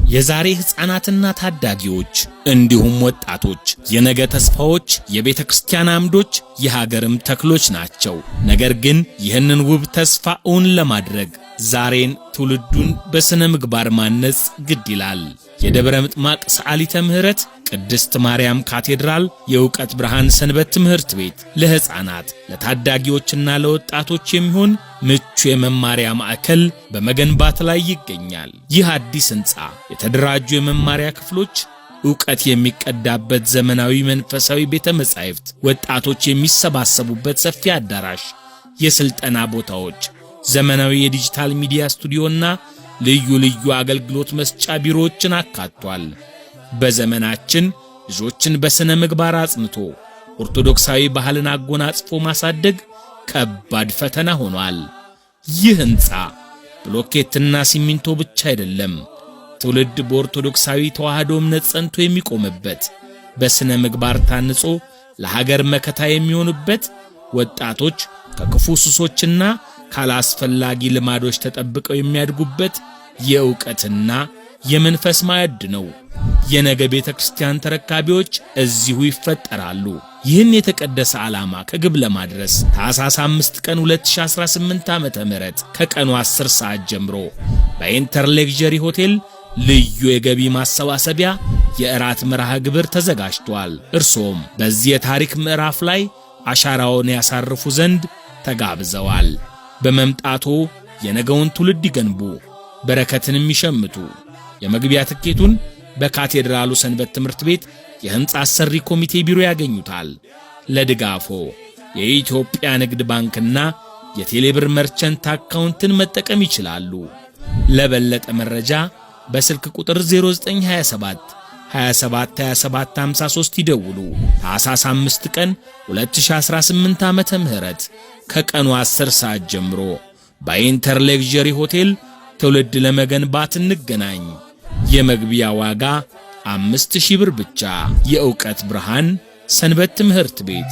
የዛሬ ሕፃናትና ታዳጊዎች እንዲሁም ወጣቶች የነገ ተስፋዎች፣ የቤተ ክርስቲያን አምዶች፣ የሀገርም ተክሎች ናቸው። ነገር ግን ይህንን ውብ ተስፋ እውን ለማድረግ ዛሬን ትውልዱን በስነ ምግባር ማነጽ ግድ ይላል። የደብረ ምጥማቅ ሰዓሊተ ምሕረት ቅድስት ማርያም ካቴድራል የእውቀት ብርሃን ሰንበት ትምህርት ቤት ለሕፃናት ለታዳጊዎችና ለወጣቶች የሚሆን ምቹ የመማሪያ ማዕከል በመገንባት ላይ ይገኛል። ይህ አዲስ ሕንፃ የተደራጁ የመማሪያ ክፍሎች፣ ዕውቀት የሚቀዳበት ዘመናዊ መንፈሳዊ ቤተ መጻሕፍት፣ ወጣቶች የሚሰባሰቡበት ሰፊ አዳራሽ፣ የሥልጠና ቦታዎች፣ ዘመናዊ የዲጂታል ሚዲያ ስቱዲዮና ልዩ ልዩ አገልግሎት መስጫ ቢሮዎችን አካቷል። በዘመናችን ልጆችን በስነ ምግባር አጽንቶ ኦርቶዶክሳዊ ባህልን አጎናጽፎ ማሳደግ ከባድ ፈተና ሆኗል። ይህ ሕንፃ ብሎኬትና ሲሚንቶ ብቻ አይደለም፣ ትውልድ በኦርቶዶክሳዊ ተዋህዶ እምነት ጸንቶ የሚቆምበት፣ በስነ ምግባር ታንጾ ለሀገር መከታ የሚሆኑበት፣ ወጣቶች ከክፉ ሱሶችና ካላስፈላጊ ልማዶች ተጠብቀው የሚያድጉበት የዕውቀትና የመንፈስ ማዕድ ነው። የነገ ቤተ ክርስቲያን ተረካቢዎች እዚሁ ይፈጠራሉ። ይህን የተቀደሰ ዓላማ ከግብ ለማድረስ ታኅሳስ 5 ቀን 2018 ዓ.ም ከቀኑ 10 ሰዓት ጀምሮ በኢንተር ሌክዠሪ ሆቴል ልዩ የገቢ ማሰባሰቢያ የእራት መርሃ ግብር ተዘጋጅቷል። እርሶም በዚህ የታሪክ ምዕራፍ ላይ አሻራውን ያሳርፉ ዘንድ ተጋብዘዋል። በመምጣቶ የነገውን ትውልድ ይገንቡ፣ በረከትንም ይሸምቱ። የመግቢያ ትኬቱን በካቴድራሉ ሰንበት ትምህርት ቤት የሕንፃ አሰሪ ኮሚቴ ቢሮ ያገኙታል። ለድጋፎ የኢትዮጵያ ንግድ ባንክና የቴሌብር መርቸንት አካውንትን መጠቀም ይችላሉ። ለበለጠ መረጃ በስልክ ቁጥር 0927 272753 ይደውሉ። ታኅሳስ 5 ቀን 2018 ዓመተ ምህረት ከቀኑ 10 ሰዓት ጀምሮ በኢንተር ሌክዠሪ ሆቴል ትውልድ ለመገንባት እንገናኝ። የመግቢያ ዋጋ 5000 ብር ብቻ። የእውቀት ብርሃን ሰንበት ትምህርት ቤት